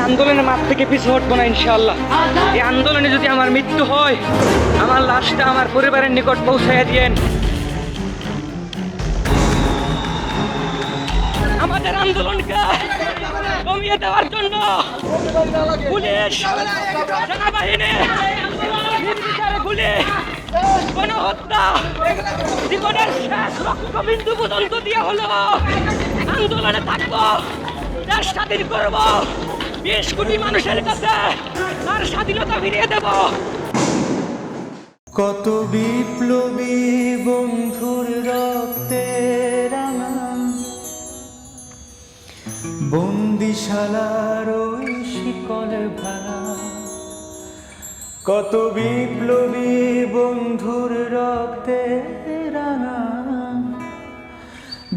আন্দোলনের মাঠ থেকে পিছু হটবো না ইনশাআল্লাহ। এই আন্দোলনে যদি আমার মৃত্যু হয়, আমার লাশটা আমার পরিবারের নিকট পৌঁছাইয়া দিয়েন। আমাদের আন্দোলনকে কমিয়ে দেওয়ার জন্য পুলিশ, সেনাবাহিনী, নির্বিচারে গুলি, গণহত্যা, জীবনের শেষ রক্তবিন্দু পর্যন্ত দিয়ে হলো আন্দোলনে থাকবো, দেশ স্বাধীন করবো, 20 কোটি মানুষের কাছে তার স্বাধীনতা ফিরিয়ে দেব। কত বিপ্লবী বন্ধুর রক্তে রাঙা বন্দিশালার ওই শিকল ভাঙা, কত বিপ্লবী বন্ধুর রক্তে রাঙা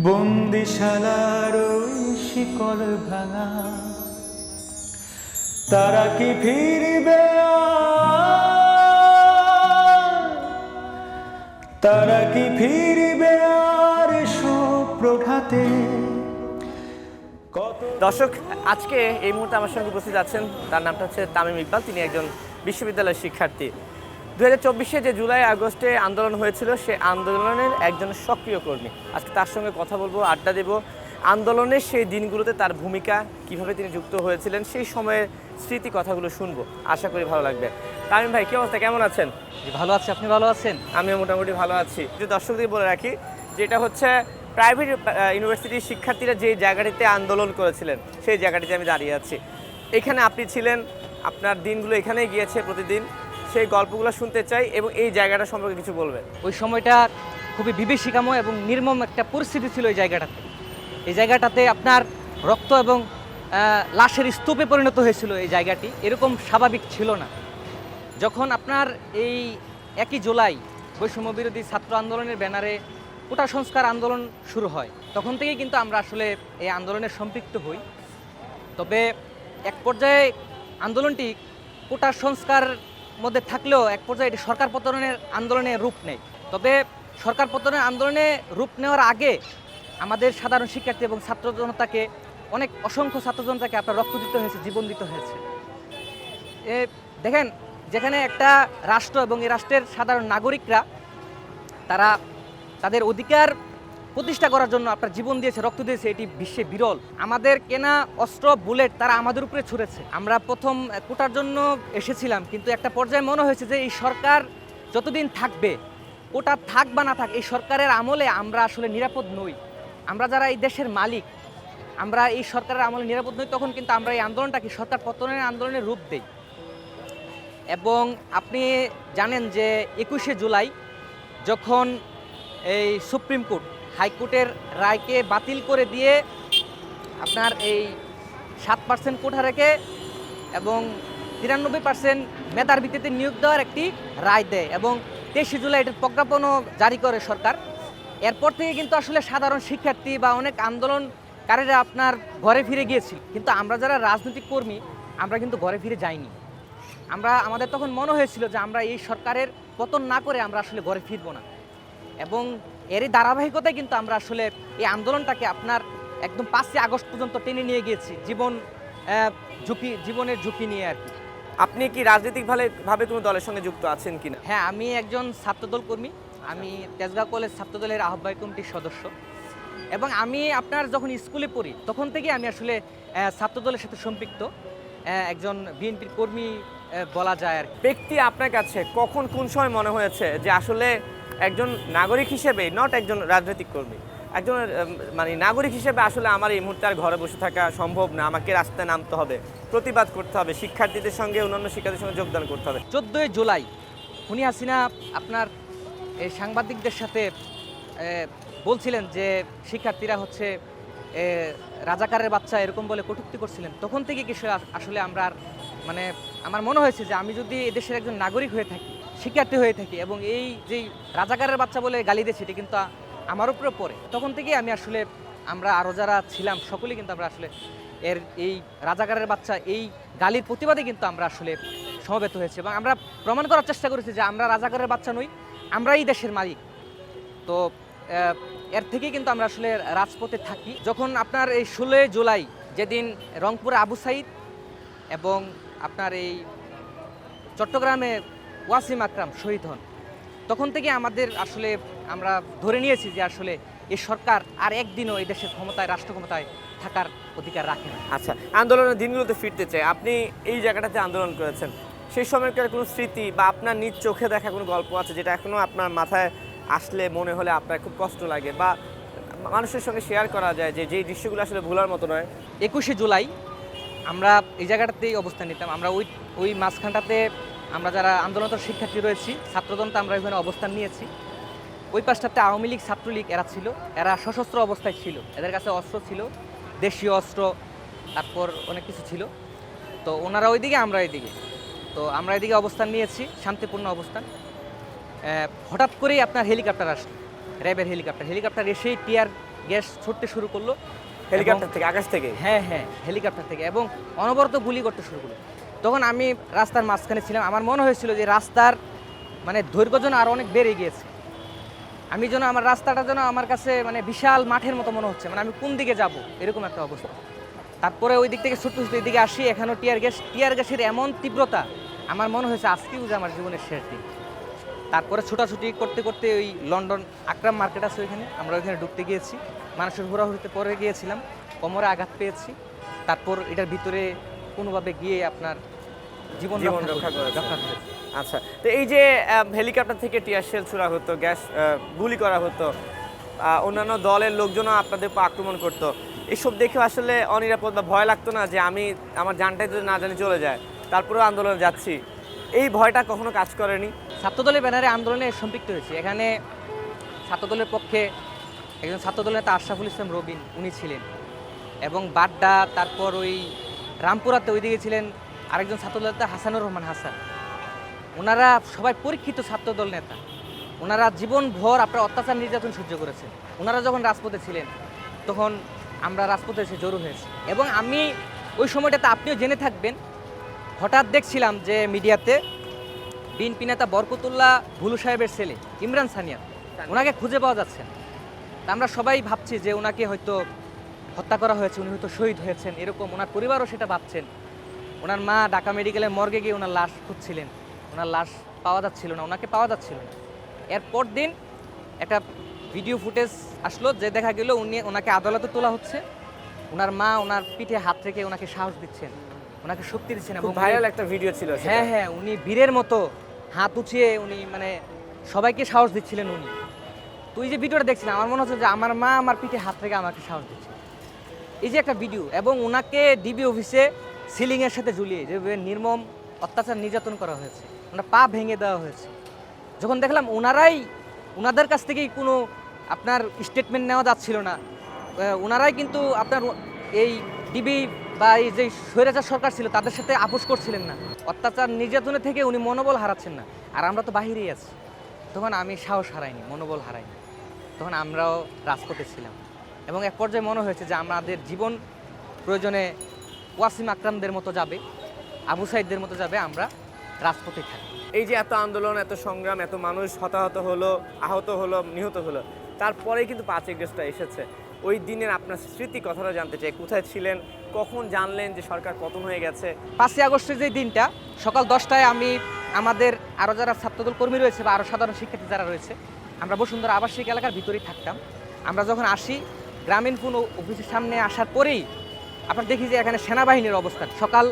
বন্দিশালার ওই শিকল ভাঙা, তারা কি ফিরবে তারা কি ফিরবে আর সুপ্রভাতে? দর্শক, আজকে এই মুহূর্তে আমার সঙ্গে উপস্থিত আছেন, তার নামটা হচ্ছে তামিম ইকবাল। তিনি একজন বিশ্ববিদ্যালয়ের শিক্ষার্থী। 2024 যে জুলাই আগস্টে আন্দোলন হয়েছিল, সে আন্দোলনের একজন সক্রিয় কর্মী। আজকে তার সঙ্গে কথা বলবো, আড্ডা দেব। আন্দোলনের সেই দিনগুলোতে তার ভূমিকা, কিভাবে তিনি যুক্ত হয়েছিলেন, সেই সময়ের স্মৃতি কথাগুলো শুনবো। আশা করি ভালো লাগবে। তামিম ভাই, কি অবস্থা, কেমন আছেন? ভালো আছি, আপনি ভালো আছেন? আমিও মোটামুটি ভালো আছি। যে দর্শকদের বলে রাখি, যেটা হচ্ছে প্রাইভেট ইউনিভার্সিটির শিক্ষার্থীরা যে জায়গাটিতে আন্দোলন করেছিলেন, সেই জায়গাটিতে আমি দাঁড়িয়ে আছি। এখানে আপনি ছিলেন, আপনার দিনগুলো এখানেই গিয়েছে প্রতিদিন। সেই গল্পগুলো শুনতে চাই এবং এই জায়গাটা সম্পর্কে কিছু বলবেন। ওই সময়টা খুবই বিভীষিকাময় এবং নির্মম একটা পরিস্থিতি ছিল এই জায়গাটাতে। এই জায়গাটাতে আপনার রক্ত এবং লাশের স্তূপে পরিণত হয়েছিল এই জায়গাটি। এরকম স্বাভাবিক ছিল না। যখন আপনার এই 1 জুলাই বৈষম্য বিরোধী ছাত্র আন্দোলনের ব্যানারে কোটা সংস্কার আন্দোলন শুরু হয়, তখন থেকেই কিন্তু আমরা আসলে এই আন্দোলনে সম্পৃক্ত হই। তবে এক পর্যায়ে আন্দোলনটি কোটা সংস্কার মধ্যে থাকলেও এক পর্যায়ে এটি সরকার পতনের আন্দোলনে রূপ নেয়। তবে সরকার পতনের আন্দোলনে রূপ নেওয়ার আগে আমাদের সাধারণ শিক্ষার্থী এবং ছাত্র জনতাকে, অসংখ্য ছাত্র জনতাকে আপনার রক্ত দিতে হয়েছে, জীবন দিতে হয়েছে। দেখেন, যেখানে একটা রাষ্ট্র এবং এই রাষ্ট্রের সাধারণ নাগরিকরা তারা তাদের অধিকার প্রতিষ্ঠা করার জন্য আপনার জীবন দিয়েছে, রক্ত দিয়েছে, এটি বিশ্বে বিরল। আমাদের কেনা অস্ত্র, বুলেট তারা আমাদের উপরে ছুঁড়েছে। আমরা প্রথম কোটার জন্য এসেছিলাম, কিন্তু একটা পর্যায়ে মনে হয়েছে যে এই সরকার যতদিন থাকবে, কোটা থাক বা না থাক, এই সরকারের আমলে আমরা আসলে নিরাপদ নই। আমরা যারা এই দেশের মালিক, আমরা এই সরকারের আমলে নিরাপদ নই। তখন কিন্তু আমরা এই আন্দোলনটাকে সরকার পতনের আন্দোলনের রূপ দেই। এবং আপনি জানেন যে 21শে জুলাই যখন এই সুপ্রিম কোর্ট হাইকোর্টের রায়কে বাতিল করে দিয়ে আপনার এই 7% কোঠা রেখে এবং 93% মেধার ভিত্তিতে নিয়োগ দেওয়ার একটি রায় দেয় এবং 23শে জুলাই এটার প্রজ্ঞাপনও জারি করে সরকার। এরপর থেকে কিন্তু আসলে সাধারণ শিক্ষার্থী বা অনেক আন্দোলনকারীরা আপনার ঘরে ফিরে গিয়েছিল, কিন্তু আমরা যারা রাজনৈতিক কর্মী, আমরা কিন্তু ঘরে ফিরে যাইনি। আমাদের তখন মনে হয়েছিল যে আমরা এই সরকারের পতন না করে আমরা আসলে ঘরে ফিরবো না। এবং এরই ধারাবাহিকতায় কিন্তু আমরা আসলে এই আন্দোলনটাকে আপনার একদম 5 আগস্ট পর্যন্ত টেনে নিয়ে গিয়েছি, জীবনের ঝুঁকি নিয়ে আর কি। আপনি কি রাজনৈতিকভাবে কোনো দলের সঙ্গে যুক্ত আছেন কিনা? হ্যাঁ, আমি একজন ছাত্রদল কর্মী। আমি তেজগাঁও কলেজ ছাত্রদলের আহ্বায়ক কমিটির সদস্য। এবং আমি আপনার যখন স্কুলে পড়ি তখন থেকে আমি আসলে ছাত্রদলের সাথে সম্পৃক্ত একজন বিএনপির কর্মী বলা যায় আর কি। ব্যক্তি আপনার কাছে কখন কোন সময় মনে হয়েছে যে আসলে একজন নাগরিক হিসেবে, নট একজন রাজনৈতিক কর্মী, একজন মানে নাগরিক হিসেবে আসলে আমার এই মুহূর্তে আর ঘরে বসে থাকা সম্ভব না, আমাকে রাস্তায় নামতে হবে, প্রতিবাদ করতে হবে, শিক্ষার্থীদের সঙ্গে, অন্যান্য শিক্ষার্থীদের সঙ্গে যোগদান করতে হবে? 14 জুলাই খুনি হাসিনা আপনার এই সাংবাদিকদের সাথে বলছিলেন যে শিক্ষার্থীরা হচ্ছে রাজাকারের বাচ্চা, এরকম বলে কটূক্তি করছিলেন। তখন থেকে কিছু আসলে আমরা মানে আমার মনে হয়েছে যে আমি যদি এদেশের একজন নাগরিক হয়ে থাকি, শিক্ষার্থী হয়ে থাকি এবং এই যে রাজাকারের বাচ্চা বলে গালি দিয়েছি, এটা কিন্তু আমার উপরে পড়ে। তখন থেকেই আমি আসলে, আমরা আরও যারা ছিলাম সকলেই কিন্তু আমরা আসলে এই রাজাকারের বাচ্চা এই গালির প্রতিবাদে কিন্তু আমরা আসলে সমবেত হয়েছি এবং আমরা প্রমাণ করার চেষ্টা করেছি যে আমরা রাজাকারের বাচ্চা নই, আমরাই দেশের মালিক। তো এর থেকেই কিন্তু আমরা আসলে রাজপথে থাকি। যখন আপনার এই 16 জুলাই যেদিন রংপুরে আবু সাইদ এবং আপনার এই চট্টগ্রামে ওয়াসিম আকরাম শহীদ হন, তখন থেকে আমাদের আসলে আমরা ধরে নিয়েছি যে আসলে এই সরকার আর একদিনও এই দেশের ক্ষমতায়, রাষ্ট্র ক্ষমতায় থাকার অধিকার রাখে না। আচ্ছা, আন্দোলনের দিনগুলোতে ফিরতে চাই। আপনি এই জায়গাটাতে আন্দোলন করেছেন, সেই সময়কার কোনো স্মৃতি বা আপনার নিজ চোখে দেখা কোনো গল্প আছে যেটা এখনো আপনার মাথায় আসলে মনে হলে আপনার খুব কষ্ট লাগে বা মানুষের সঙ্গে শেয়ার করা যায় যে যেই দৃশ্যগুলো আসলে ভোলার মতো নয়? 21শে জুলাই আমরা এই জায়গাটাতেই অবস্থান নিতাম। আমরা ওই মাঝখানটাতে আমরা যারা আন্দোলনরত শিক্ষার্থী রয়েছি, ছাত্রদলটা আমরা এখানে অবস্থান নিয়েছি। ওই পাশটাতে আওয়ামী লীগ, ছাত্রলীগ এরা ছিল, এরা সশস্ত্র অবস্থায় ছিল, এদের কাছে অস্ত্র ছিল, দেশীয় অস্ত্র, তারপর অনেক কিছু ছিল। তো ওনারা ওইদিকে, আমরা এইদিকে, তো আমরা এদিকে অবস্থান নিয়েছি, শান্তিপূর্ণ অবস্থান। হঠাৎ করেই আপনার হেলিকপ্টার আসলো, র্যাবের হেলিকপ্টার এসেই টিয়ার গ্যাস ছুটতে শুরু করলো। হেলিকপ্টার থেকে, আকাশ থেকে? হ্যাঁ, হেলিকপ্টার থেকে, এবং অনবরত গুলি করতে শুরু করলো। তখন আমি রাস্তার মাঝখানে ছিলাম, আমার মনে হয়েছিল যে রাস্তার মানে দৈর্ঘ্য যেন আরও অনেক বেড়ে গিয়েছে। আমি যেন আমার রাস্তাটা যেন আমার কাছে মানে বিশাল মাঠের মতো মনে হচ্ছে, মানে আমি কোন দিকে যাব এরকম একটা অবস্থা। তারপরে ওই দিক থেকে ছুটতে ছুটতে এদিকে আসি, এখানেও টিয়ার গ্যাসের এমন তীব্রতা, আমার মনে হয়েছে আজকেই বুঝে আমার জীবনের শেষ দিন। তারপরে ছোটাছুটি করতে করতে ওই লন্ডন আকরাম মার্কেট আছে ওইখানে, আমরা ওইখানে ঢুকতে গিয়েছি, মানুষের হুড়াহুড়িতে পরে গিয়েছিলাম, কোমরে আঘাত পেয়েছি। তারপর এটার ভিতরে কোনোভাবে গিয়ে আপনার জীবন রক্ষা করেছে। আচ্ছা, তো এই যে হেলিকপ্টার থেকে টিয়ার শেল ছোড়া হতো, গ্যাস গুলি করা হতো, অন্যান্য দলের লোকজনও আপনাদের উপর আক্রমণ করতো, এসব দেখে আসলে অনিরাপদ বা ভয় লাগতো না যে আমি আমার জানটাই যদি না জানি চলে যায়, তারপরেও আন্দোলনে যাচ্ছি, এই ভয়টা কখনো কাজ করেনি? ছাত্রদলের ব্যানারে আন্দোলনে সম্পৃক্ত হয়েছে। এখানে ছাত্রদলের পক্ষে একজন ছাত্রদল নেতা আশরাফুল ইসলাম রবিন, উনি ছিলেন, এবং বাড্ডা, তারপর ওই রামপুরাতে ওইদিকে ছিলেন আরেকজন ছাত্রদল নেতা হাসানুর রহমান হাসান। ওনারা সবাই পরীক্ষিত ছাত্রদল নেতা, ওনারা জীবনভর আপনার অত্যাচার নির্যাতন সহ্য করেছেন। ওনারা যখন রাজপথে ছিলেন তখন আমরা রাজপথে এসে জড়ো হয়েছি, এবং আমি ওই সময়টাতে, আপনিও জেনে থাকবেন, হঠাৎ দেখছিলাম যে মিডিয়াতে বিএনপি নেতা বরকতুল্লাহ ভুলু সাহেবের ছেলে ইমরান সানিয়া, ওনাকে খুঁজে পাওয়া যাচ্ছে না। তা আমরা সবাই ভাবছি যে ওনাকে হয়তো হত্যা করা হয়েছে, উনি হয়তো শহীদ হয়েছেন, এরকম ওনার পরিবারও সেটা ভাবছেন। ওনার মা ঢাকা মেডিকেলের মর্গে গিয়ে ওনার লাশ খুঁজছিলেন, ওনার লাশ পাওয়া যাচ্ছিল না, ওনাকে পাওয়া যাচ্ছিল না। এরপর দিন একটা ভিডিও ফুটেজ আসলো যে দেখা গেল ওনাকে আদালতে তোলা হচ্ছে, ওনার মা ওনার পিঠে হাত রেখে ওনাকে সাহস দিচ্ছেন, ওনাকে শক্তি দিচ্ছেন, এবং ভাইরাল একটা ভিডিও ছিল। হ্যাঁ, উনি বীরের মতো হাত উঠিয়ে উনি মানে সবাইকে সাহস দিচ্ছিলেন উনি। তো এই যে ভিডিওটা দেখছিলাম, আমার মনে হচ্ছে যে আমার মা আমার পিঠে হাত রেখে আমাকে সাহস দিচ্ছে। এই যে একটা ভিডিও, এবং ওনাকে ডিবি অফিসে সিলিংয়ের সাথে ঝুলিয়ে যেভাবে নির্মম অত্যাচার নির্যাতন করা হয়েছে, ওনার পা ভেঙে দেওয়া হয়েছে। যখন দেখলাম ওনাদের কাছ থেকেই কোনো আপনার স্টেটমেন্ট নেওয়া যাচ্ছিল না, ওনারাই কিন্তু আপনার এই ডিবি বা এই যে স্বৈরাচার সরকার ছিল তাদের সাথে আপোষ করছিলেন না, অত্যাচার নির্যাতনের থেকে উনি মনোবল হারাচ্ছেন না, আর আমরা তো বাহিরেই আছি। তখন আমি সাহস হারাইনি, মনোবল হারাইনি, তখন আমরাও রাজপথে ছিলাম, এবং এক পর্যায়ে মনে হয়েছে যে আমাদের জীবন প্রয়োজনে ওয়াসিম আকরামদের মতো যাবে, আবু সাইদদের মতো যাবে, আমরা রাজপথে থাকি। এই যে এত আন্দোলন, এত সংগ্রাম, এত মানুষ হতাহত হলো, আহত হলো, নিহত হলো, তারপরেই কিন্তু 5 আগস্টটা এসেছে। ওই দিনের আপনার স্মৃতি কথাটা জানতে চাই, কোথায় ছিলেন, কখন জানলেন যে সরকার পতন হয়ে গেছে? 5 আগস্টের যে দিনটা সকাল 10টায় আমি আমাদের আরও যারা ছাত্রদল কর্মী রয়েছে বা আরও সাধারণ শিক্ষার্থী যারা রয়েছে, আমরা বসুন্ধরা আবাসিক এলাকার ভিতরেই থাকতাম। আমরা যখন আসি গ্রামীণ ফোন অফিসের সামনে আসার পরেই আপনার দেখি যে এখানে সেনাবাহিনীর অবস্থান, সকাল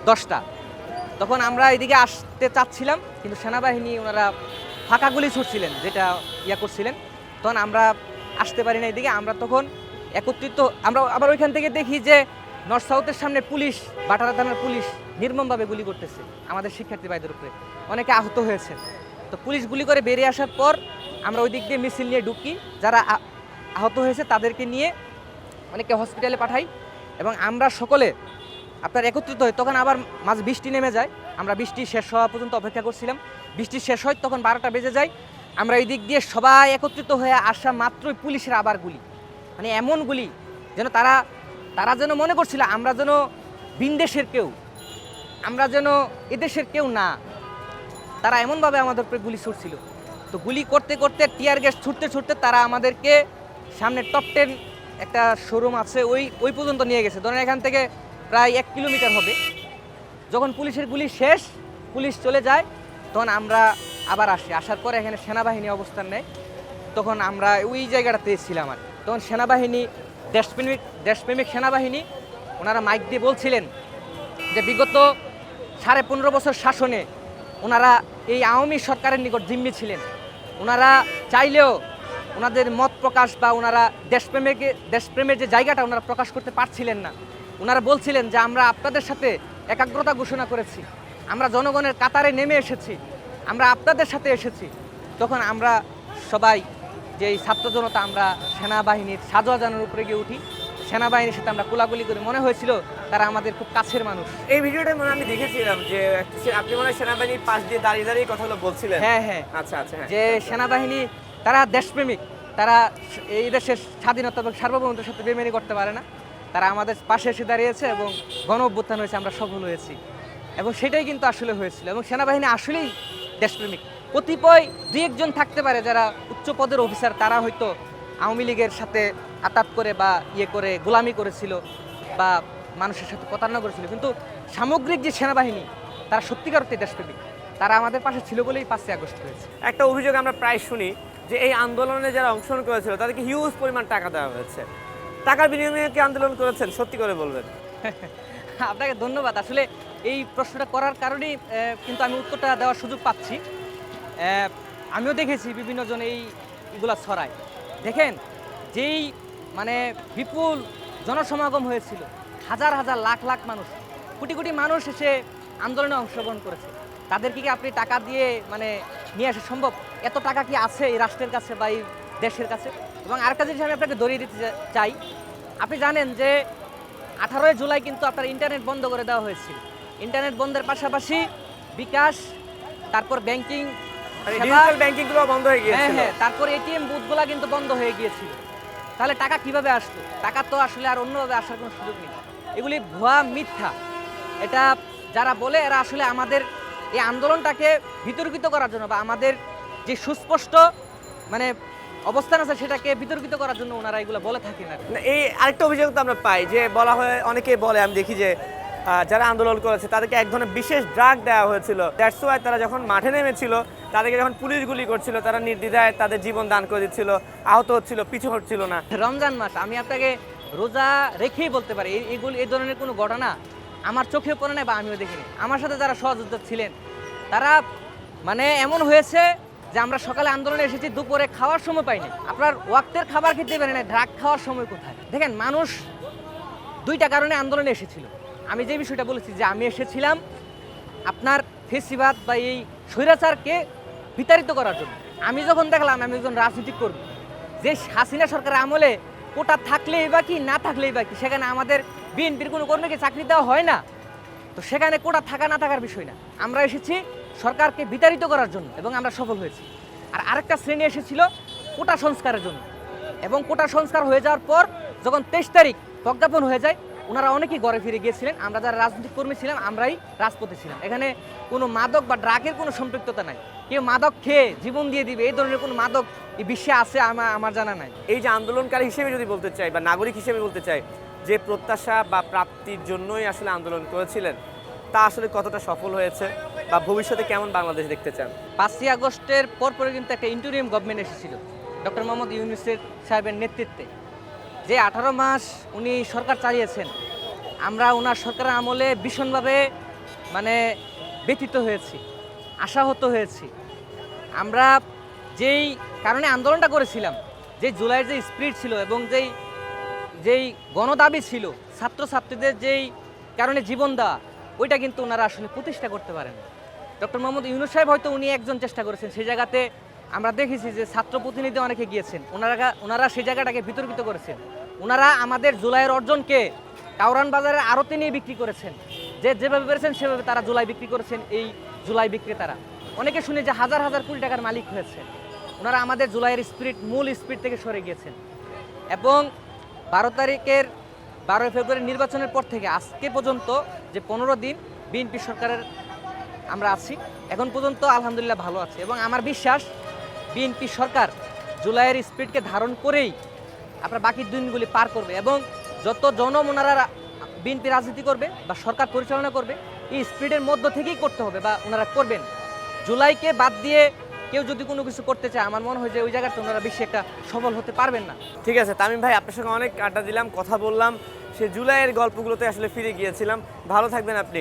10টা। তখন আমরা এদিকে আসতে চাচ্ছিলাম, কিন্তু সেনাবাহিনী ওনারা ফাঁকা গুলি ছুটছিলেন, যেটা করছিলেন, তখন আমরা আসতে পারি না এদিকে। আমরা তখন একত্রিত, আমরা আবার ওইখান থেকে দেখি যে নর্থ সাউথের সামনে পুলিশ, বাটারা থানার পুলিশ নির্মমভাবে গুলি করতেছে আমাদের শিক্ষার্থী ভাইদের উপরে, অনেকে আহত হয়েছে। তো পুলিশ গুলি করে বেরিয়ে আসার পর আমরা ওই দিক দিয়ে মিছিল নিয়ে ঢুকি, যারা আহত হয়েছে তাদেরকে নিয়ে অনেকে হসপিটালে পাঠাই, এবং আমরা সকলে আপনার একত্রিত হই। তখন আবার মাঝে বৃষ্টি নেমে যায়, আমরা বৃষ্টি শেষ হওয়া পর্যন্ত অপেক্ষা করছিলাম। বৃষ্টি শেষ হয় তখন 12টা বেজে যায়, আমরা এই দিক দিয়ে সবাই একত্রিত হয়ে আসা মাত্রই পুলিশের আবার গুলি, মানে এমন গুলি যেন তারা যেন মনে করছিল আমরা যেন ভিনদেশের কেউ, আমরা যেন এদেশের কেউ না। তারা এমনভাবে আমাদের উপরে গুলি ছুটছিল। তো গুলি করতে করতে, টিয়ার গ্যাস ছুটতে ছুটতে তারা আমাদেরকে সামনে টপ 10 একটা শোরুম আছে ওই পর্যন্ত নিয়ে গেছে। ধরেন এখান থেকে প্রায় 1 কিলোমিটার হবে। যখন পুলিশের গুলি শেষ, পুলিশ চলে যায়, তখন আমরা আবার আসি। আসার পরে এখানে সেনাবাহিনী অবস্থান নেয়। তখন আমরা ওই জায়গাটাতে ছিলাম। আর তখন সেনাবাহিনী, দেশপ্রেমিক সেনাবাহিনী, ওনারা মাইক দিয়ে বলছিলেন যে বিগত 15.5 বছর শাসনে ওনারা এই আওয়ামী সরকারের নিকট জিম্মি ছিলেন। ওনারা চাইলেও ওনাদের মত প্রকাশ বা ওনারা দেশপ্রেমের যে জায়গাটা ওনারা প্রকাশ করতে পারছিলেন না। ওনারা বলছিলেন যে আমরা আপনাদের সাথে একাগ্রতা ঘোষণা করেছি, আমরা জনগণের কাতারে নেমে এসেছি, আমরা আপনাদের সাথে এসেছি। তখন আমরা সবাই যে এই ছাত্র জনতা আমরা সেনাবাহিনীর সাজোয়াজানের উপরে গিয়ে উঠি। সেনাবাহিনীর সাথে আমরা কোলাকুলি করে মনে হয়েছিল তারা আমাদের খুব কাছের মানুষ। এই ভিডিওটা মনে হয় আমি দেখেছিলাম যে আপনি মনে হয় সেনাবাহিনীর পাশ দিয়ে দাঁড়িয়ে দাঁড়িয়ে কথাগুলো বলছিলেন। হ্যাঁ হ্যাঁ, আচ্ছা আচ্ছা, হ্যাঁ। যে সেনাবাহিনী তারা দেশপ্রেমিক, তারা এই দেশের স্বাধীনতা এবং সার্বভৌমত্বের সাথে বেমানি করতে পারে না। তারা আমাদের পাশে এসে দাঁড়িয়েছে এবং গণ অভ্যুত্থান হয়েছে, আমরা সফল হয়েছি। এবং সেটাই কিন্তু আসলে হয়েছিল। এবং সেনাবাহিনী আসলেই দেশপ্রেমিক। কতিপয় 2-1 জন থাকতে পারে যারা উচ্চ পদের অফিসার, তারা হয়তো আওয়ামী লীগের সাথে আতাত করে বা করে গোলামি করেছিল বা মানুষের সাথে প্রতারণা করেছিল, কিন্তু সামগ্রিক যে সেনাবাহিনী তারা সত্যিকার অর্থে দেশপ্রেমিক। তারা আমাদের পাশে ছিল বলেই 5ই আগস্ট হয়েছে। একটা অভিযোগ আমরা প্রায় শুনি যে এই আন্দোলনে যারা অংশগ্রহণ করেছিল তাদেরকে হিউজ পরিমাণ টাকা দেওয়া হয়েছে। টাকার বিনিময়ে কি আন্দোলন করেছেন? সত্যি করে বলবেন। আপনাকে ধন্যবাদ। আসলে এই প্রশ্নটা করার কারণেই কিন্তু আমি উত্তরটা দেওয়ার সুযোগ পাচ্ছি। আমিও দেখেছি বিভিন্ন জন এইগুলা ছড়ায়। দেখেন, যেই মানে বিপুল জনসমাগম হয়েছিল, হাজার হাজার লাখ লাখ মানুষ, কোটি কোটি মানুষ এসে আন্দোলনে অংশগ্রহণ করেছে, তাদেরকে কি আপনি টাকা দিয়ে মানে নিয়ে আসা সম্ভব? এত টাকা কি আছে এই রাষ্ট্রের কাছে বা এই দেশের কাছে? এবং আরেকটা জিনিস আমি আপনাকে ধরিয়ে দিতে চাই, আপনি জানেন যে 18ই জুলাই কিন্তু আপনার ইন্টারনেট বন্ধ করে দেওয়া হয়েছিল। ইন্টারনেট বন্ধের পাশাপাশি বিকাশ, তারপর ব্যাংকিং, ডিজিটাল ব্যাংকিং গুলো বন্ধ হয়ে হ্যাঁ গিয়েছিল। হ্যাঁ, তারপর এটিএম বুথগুলো কিন্তু বন্ধ হয়ে গিয়েছিল। তাহলে টাকা কিভাবে আসতো? টাকা তো আসলে আর অন্যভাবে আসার কোনো সুযোগ নেই। এগুলি ভুয়া, মিথ্যা। এটা যারা বলে এরা আসলে আমাদের এই আন্দোলনটাকে বিতর্কিত করার জন্য বা আমাদের যে সুস্পষ্ট মানে অবস্থান আছে সেটাকে বিতর্কিত করার জন্য ওনারা এগুলো বলে থাকেন। আর না, এই আরেকটা অভিযোগ তো আমরা পাই যে বলা হয়, অনেকেই বলে, আমি দেখি যে যারা আন্দোলন করেছে তাদেরকে এক ধরনের বিশেষ ড্রাগ দেওয়া হয়েছিল। দ্যাটস ওয়াই তারা যখন মাঠে নেমেছিল, তাদেরকে যখন পুলিশ গুলি করছিল, তারা নির্দ্বিধায় তাদের জীবন দান করে দিচ্ছিল, আহত হচ্ছিল, পিছু হচ্ছিল না। রমজান মাস, আমি আপনাকে রোজা রেখেই বলতে পারি এই ধরনের কোনো ঘটনা আমার চোখে পড়ে নাই বা আমিও দেখিনি। আমার সাথে যারা সহযোদ্ধা ছিলেন তারা মানে এমন হয়েছে যে আমরা সকালে আন্দোলনে এসেছি, দুপুরে খাওয়ার সময় পাইনি। আপনার ওয়াক্তের খাবার খেতে পারে না, ড্রাগ খাওয়ার সময় কোথায়? দেখেন, মানুষ 2টা কারণে আন্দোলনে এসেছিল। আমি যে বিষয়টা বলেছি যে আমি এসেছিলাম আপনার ফেসিবাদ বা এই স্বৈরাচারকে বিতাড়িত করার জন্য। আমি যখন দেখলাম আমি একজন রাজনীতিক কর্মী, যে হাসিনা সরকারের আমলে কোটা থাকলেই বা কি, না থাকলেই বা কি, সেখানে আমাদের বিএনপির কোনো কর্মীকে চাকরি দেওয়া হয় না। তো সেখানে কোটা থাকা না থাকার বিষয় না, আমরা এসেছি সরকারকে বিতাড়িত করার জন্য এবং আমরা সফল হয়েছি। আর আরেকটা শ্রেণী এসেছিল কোটা সংস্কারের জন্য। এবং কোটা সংস্কার হয়ে যাওয়ার পর যখন 23 তারিখ প্রজ্ঞাপন হয়ে যায়, ওনারা অনেকেই ঘরে ফিরে গিয়েছিলেন। আমরা যারা রাজনৈতিক কর্মী ছিলাম আমরাই রাজপথে ছিলাম। এখানে কোনো মাদক বা ড্রাগের কোনো সম্পৃক্ততা নাই। কেউ মাদক খেয়ে জীবন দিয়ে দিবে এই ধরনের কোনো মাদক এই বিশ্বে আছে আমার জানা নাই। এই যে আন্দোলনকারী হিসেবে যদি বলতে চাই বা নাগরিক হিসেবে বলতে চাই, যে প্রত্যাশা বা প্রাপ্তির জন্যই আসলে আন্দোলন করেছিলেন, তা আসলে কতটা সফল হয়েছে বা ভবিষ্যতে কেমন বাংলাদেশ দেখতে চান? 5ই আগস্টের পরপরে কিন্তু একটা ইন্টারিম গভর্নমেন্ট এসেছিল ডক্টর মোহাম্মদ ইউনূসের সাহেবের নেতৃত্বে। যে 18 মাস উনি সরকার চালিয়েছেন, আমরা ওনার সরকারের আমলে ভীষণভাবে মানে ব্যথিত হয়েছি, আশাহত হয়েছি। আমরা যেই কারণে আন্দোলনটা করেছিলাম, যে জুলাইয়ের যে স্পিরিট ছিল এবং যেই গণদাবি ছিল, ছাত্রছাত্রীদের যেই কারণে জীবন দেওয়া, ওইটা কিন্তু ওনারা আসলে প্রতিষ্ঠা করতে পারেন। ডক্টর মোহাম্মদ ইউনূস সাহেব হয়তো উনি একজন চেষ্টা করেছেন, সেই জায়গাতে আমরা দেখেছি যে ছাত্র প্রতিনিধি অনেকে গিয়েছেন, ওনারা সেই জায়গাটাকে বিতর্কিত করেছেন। ওনারা আমাদের জুলাইয়ের অর্জনকে কাউরান বাজারের আড়তে নিয়ে বিক্রি করেছেন। যেভাবে পেরেছেন সেভাবে তারা জুলাই বিক্রি করেছেন। এই জুলাই বিক্রেতারা অনেকে শুনে যে হাজার হাজার কোটি টাকার মালিক হয়েছে। ওনারা আমাদের জুলাইয়ের মূল স্পিরিট থেকে সরে গিয়েছেন। এবং 12 ফেব্রুয়ারি নির্বাচনের পর থেকে আজকে পর্যন্ত যে 15 দিন বিএনপি সরকারের আমরা আছি, এখন পর্যন্ত আলহামদুলিল্লাহ ভালো আছে। এবং আমার বিশ্বাস বিএনপি সরকার জুলাইয়ের স্পিরিটকে ধারণ করেই আপনার বাকি দিনগুলি পার করবে। এবং যত জনম ওনারা বিএনপি রাজনীতি করবে বা সরকার পরিচালনা করবে, এই স্পিরিটের মধ্য থেকেই করতে হবে বা ওনারা করবেন। জুলাইকে বাদ দিয়ে কেউ যদি কোনো কিছু করতে চায়, আমার মনে হয় যে ওই জায়গাতে ওনারা বেশি একটা সফল হতে পারবেন না। ঠিক আছে তামিম ভাই, আপনার সঙ্গে অনেক আড্ডা দিলাম, কথা বললাম, সে জুলাইয়ের গল্পগুলোতে আসলে ফিরে গিয়েছিলাম। ভালো থাকবেন আপনি।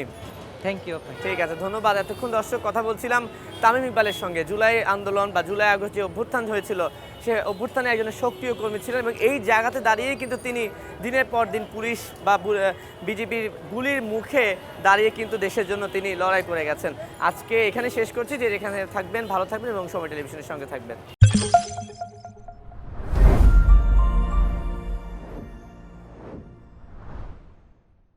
থ্যাংক ইউ আপনাকে। ঠিক আছে, ধন্যবাদ। এতক্ষণ দর্শক কথা বলছিলাম তামিম ইকবালের সঙ্গে। জুলাই আন্দোলন বা জুলাই আগস্ট যে অভ্যুত্থান হয়েছিল, সে অভ্যুত্থানে একজন সক্রিয় কর্মী ছিলেন এবং এই জায়গাতে দাঁড়িয়েই কিন্তু তিনি দিনের পর দিন পুলিশ বা বিজেপির গুলির মুখে দাঁড়িয়ে কিন্তু দেশের জন্য তিনি লড়াই করে গেছেন। আজকে এখানে শেষ করছি, যে এখানে থাকবেন, ভালো থাকবেন এবং সময় টেলিভিশনের সঙ্গে থাকবেন।